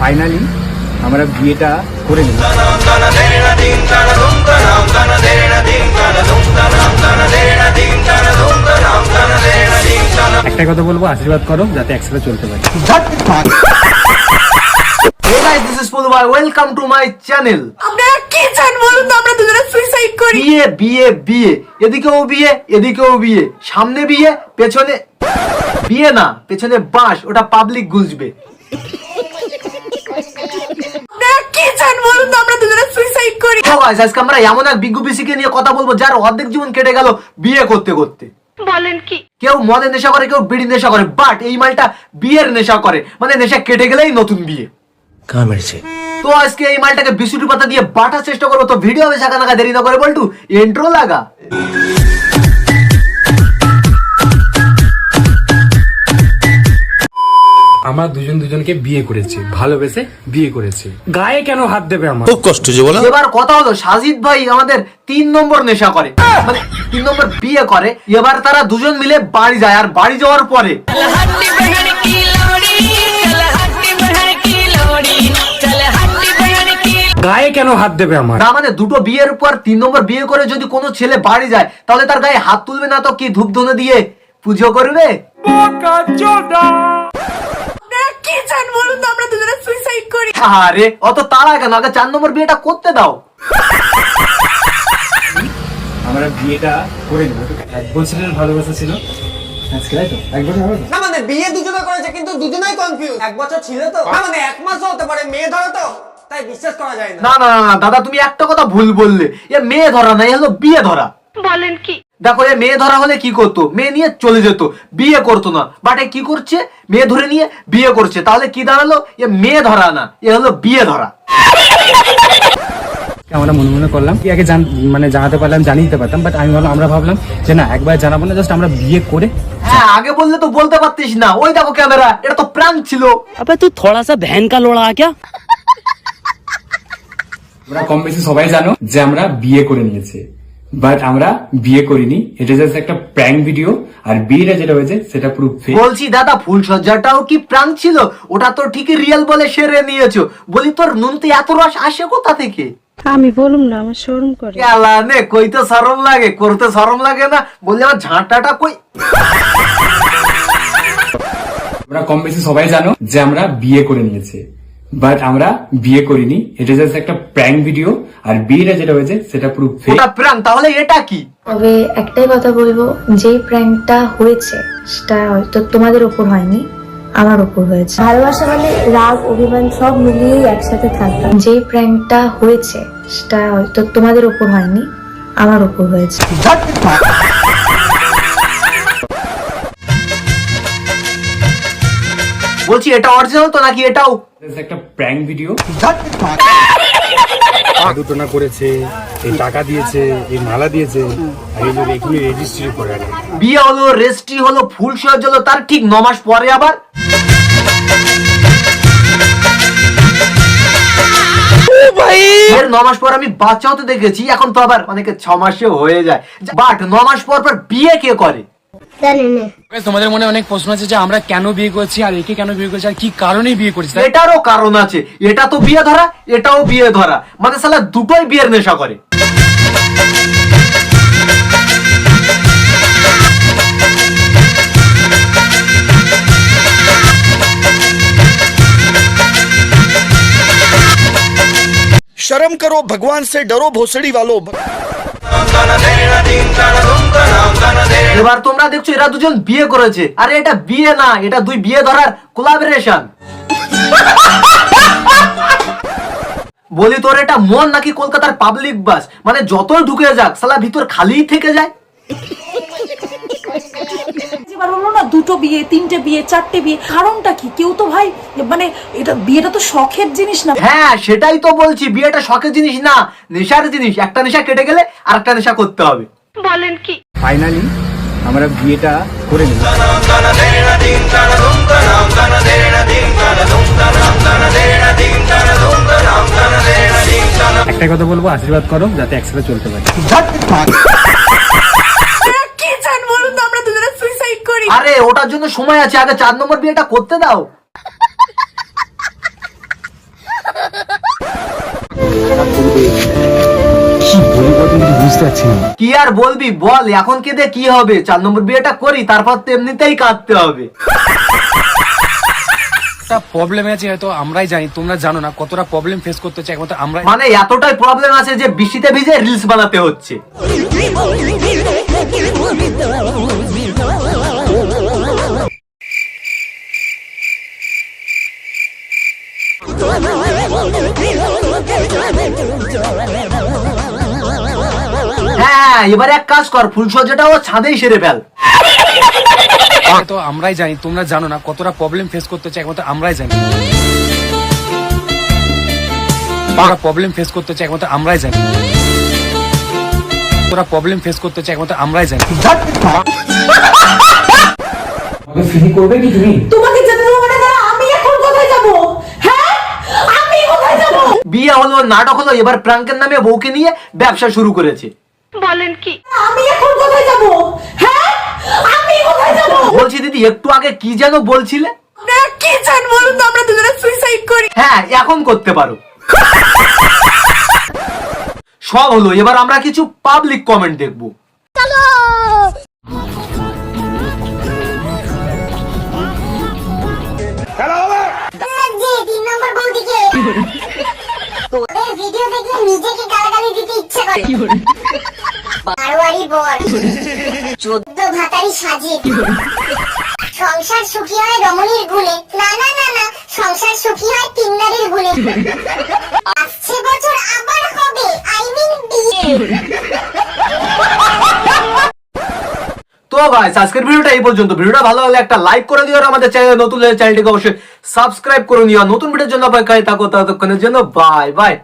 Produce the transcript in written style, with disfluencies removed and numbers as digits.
Finally আমরা বিয়েটা করে নিলাম। একটা কথা বলবো, আশীর্বাদ করো যাতে একসাথে চলতে পারি। Hey guys, this is Pulu Bhai. Welcome to my channel. আপনারা কি চান বলুন তো, আমরা দুজনে সুইসাইড করি? বিয়ে বিয়ে বিয়ে, এদিকেও বিয়ে এদিকেও বিয়ে, সামনে বিয়ে পেছনে বিয়ে না, পেছনে বাঁশ, ওটা পাবলিক গুজবে। আপনারা কি চান বলুন তো, আমরা দুজনে সুইসাইড করি? Hello guys, আজকে আমরা এমন এক বিজ্ঞ পিসিকে নিয়ে কথা বলবো যার অর্ধেক জীবন কেটে গেল বিয়ে করতে করতে। বলেন কি? কেউ মদের নেশা করে, কেউ বিড়ি নেশা করে, বাট এই মালটা বিয়ের নেশা করে, মানে নেশা কেটে গেলেই নতুন বিয়ে। তো আজকে এই মালটাকে বিশুটি পাতা দিয়ে বাটার চেষ্টা করবো। তো ভিডিও হবে শাখা নাকা, দেরি না করে বলটু ইন্ট্রো লাগা। আমরা দুজন দুজনকে বিয়ে করেছি, ভালোবেসে বিয়ে করেছি, গায়ে কেন হাত দেবে আমার? খুব কষ্ট যে বলো। এবার কথা হলো, সাজিদ ভাই আমাদের 3 নম্বর নেশা করে, মানে 3 নম্বর বিয়ে করে। এবার তারা দুজন মিলে বাড়ি যায়, আর বাড়ি যাওয়ার পরে গায়ে কেন হাত দেবে আমার? না, মানে দুটো বিয়ের পর 3 নম্বর বিয়ে করে যদি কোনো ছেলে বাড়ি যায়, তাহলে তার গায়ে হাত তুলবে না তো কি ধূপ ধুনো দিয়ে পুজো করবে? আপনারা কি চান বলুন তো, আমরা দুজনে সুইসাইড করি? আরে অত তাড়া কেন, আগে 4 নম্বর বিয়েটা করতে দাও। আমরা বিয়েটা করে নেবো। 1 বছরের ভালোবাসা ছিল আজকে, তাই তো? 1 বছর হবে না মানে বিয়ে দুজনে করেছে কিন্তু দুজনেই কনফিউজ। 1 বছর ছিল তো, না মানে 1 মাসও হতে পারে, মেয়ে ধরো তো, তাই বিশ্বাস করা যায় না। না না না দাদা, তুমি একটা কথা ভুল বললে। এ মেয়ে ধরা না, এ হলো বিয়ে ধরা। বলেন কি? দেখো, এ মেয়ে ধরা হলে কি করতো, মেয়ে নিয়ে চলে যেত, বিয়ে করতো না। বাট এ কি করছে, মেয়ে ধরে নিয়ে বিয়ে করছে। তাহলে কি দাঁড়ালো, এ মেয়ে ধরা না, এ হলো বিয়ে ধরা। আমরা মনে মনে করলাম কি আগে মানে জানাতে পারলাম, জানিয়ে দিতে পারতাম, বাট আমরা ভাবলাম যে না, একবার জানাবো না, জাস্ট আমরা বিয়ে করে। হ্যাঁ, আগে বললে তো বলতে পারতিস না। ওই দেখো ক্যামেরা, এটা তো প্রাঙ্ক ছিল। अबे तू थोड़ा सा बहन का लोड़ा क्या? আমরা কম বেশি সবাই জানো যে আমরা বিয়ে করে নিয়েছি, বাট আমরা বিয়ে করিনি। এটা জাস্ট একটা প্র্যাঙ্ক ভিডিও, আর বিয়েটা যেটা হয়েছে সেটা পুরো ফেক। বলছি দাদা, ফুল সজ্জাটাও কি প্রাঙ্ক ছিল? ওটা তো ঠিকই রিয়েল বলে সেরে নিয়েছো। বলি তোর নুনতে এত রস আসে কোথা থেকে? আমি বলুম না, আমার শরম করে। কেলা নে, কইতে শরম লাগে, করতে শরম লাগে না। বললি আমার ঝাঁটাটা কই? আমরা কম বেশি সবাই জানো যে আমরা বিয়ে করে নিয়েছি, বাট আমরা বিয়ে করিনি। এটা জাস্ট একটা প্র্যাঙ্ক ভিডিও, আর বিয়েটা যেটা হয়েছে সেটা পুরো ফেক। ওটা প্রাঙ্ক, তাহলে এটা কি? তবে একটাই কথা বলবো, যে প্র্যাঙ্কটা হয়েছে সেটা হয়তো তোমাদের উপর হয়নি, আমার উপর হয়েছে। ভালোবাসা মানে রাগ অভিমান সব মিলিয়েই একসাথে থাকবে। যে প্র্যাঙ্কটা হয়েছে সেটা হয়তো তোমাদের উপর হয়নি, আমার উপর হয়েছে। বলছি এটা অরিজিনাল তো নাকি এটাও? একটা প্র্যাঙ্ক ভিডিও। দুটোনা করেছে, এই টাকা দিয়েছে, এই মালা দিয়েছে, আর এই যে এখানে রেজিস্ট্রি করে আছে। বিয়ে হলো, রেজিস্ট্রি হলো, ফুল সজ্জা হলো, তার ঠিক 9 মাস পরে আবার এর 9 মাস পর আমি বাচ্চা হতে দেখেছি। এখন তো আবার অনেকে 6 মাসে হয়ে যায়, বাট 9 মাস পর পর বিয়ে কে করে? তোমাদের মনে অনেক প্রশ্ন আছে যে আমরা কেন বিয়ে করছি, আর একে কেন বিয়ে করছি, আর কি কারণে বিয়ে করছি। এটারও কারণ আছে। এটা তো বিয়ে ধরা, এটাও বিয়ে ধরা, মানে শালা দুটোই বিয়ের নেশা করে। शर्म करो, भगवान से डरो, भोसड़ी वालों। এবার তোমরা দেখছো এরা দুজন বিয়ে করেছে। আরে এটা বিয়ে না, এটা দুই বিয়ে ধরার কোলাবোরেশন। বলি তোর এটা মন নাকি কলকাতার পাবলিক বাস? মানে যতই ঢুকে যাক শালা ভিতর খালিই থেকে যায়। এবার বললো না, 2টো বিয়ে, 3টে বিয়ে, 4টে বিয়ে, কারণটা কি? কেউ তো ভাই, মানে এটা বিয়েটা তো শখের জিনিস না। হ্যাঁ, সেটাই তো বলছি, বিয়েটা শখের জিনিস না, নেশার জিনিস। একটা নেশা কেটে গেলে আরেকটা নেশা করতে হবে। বলেন কি? ফাইনালি আমরা বিয়েটা করে নিলাম। একটা কথা বলবো, আশীর্বাদ করো যাতে একসাথে চলতে পারি। আপনারা কি চান বলুন তো, আমরা দুজনে সুইসাইড করি? আরে ওটার জন্য সময় আছে, আগে 4 নম্বর বিয়েটা করতে দাও। কি আর বলবি বল, এখন কেঁদে কি হবে? 4 নম্বর বিয়েটা করি, তারপর তো এমনিতেই কাঁদতে হবে। প্রবলেম আছে হয়তো আমরাই জানি, তোমরা জানো না কতটা প্রবলেম ফেস করতে হচ্ছে একমাত্র আমরা। মানে এতটাই প্রবলেম আছে যে বৃষ্টিতে ভিজে রিলস বানাতে হচ্ছে। হ্যাঁ, এবার এক কাজ কর, ফুলসজ্জাটাও ছাদেই সেরে ফেল। তো আমরাই জানি, তোমরা জানো না কতটা প্রবলেম ফেস করতে হচ্ছে একমাত্র আমরাই জানি। প্রবলেম ফেস করতে হচ্ছে একমাত্র আমরাই জানি। প্রবলেম ফেস করতে হচ্ছে একমাত্র আমরাই জানি। ফ্রি করবে কি তুমি? তোমাকে যেতে দেবো মানে দাঁড়া, আমি এখন কোথায় যাব? হ্যাঁ, আমি কোথায় যাব? বিয়ে হলো, নাটক হলো, এবার প্রাঙ্কের নামে বউকে নিয়ে ব্যবসা শুরু করেছে। বলেন কি? আমি এখন কোথায় যাব? হ্যাঁ, আমি কোথায় যাব? বলছি দিদি, একটু আগে কি যেন বলছিলে? আপনারা কি চান বলুন তো আমরা দুজনে সুইসাইড করি? হ্যাঁ, এখন করতে পারো। সব হলো, এবার আমরা কিছু পাবলিক কমেন্ট দেখবো। ভিডিও দেখলে নিজেকে গালাগালি দিতে ইচ্ছে করে। বারোয়ারি বর, 14 ভাতারি সাজে, সংসার সুখী হয় রমণীর গুণে। না না না না, সংসার সুখী হয় তিননারীর গুণে। আসছে বছর আবার হবে, আই মিন বিয়ে। তো গাইস, আজকের ভিডিওটা এই পর্যন্ত। ভিডিওটা ভালো লাগলে একটা লাইক করে দিও, আর আমাদের চ্যানেলে নতুন হলে চ্যানেলটিকে অবশ্যই সাবস্ক্রাইব করে নিও। নতুন ভিডিওর জন্য অপেক্ষায় থাকো, ততক্ষণের জন্য বাই বাই।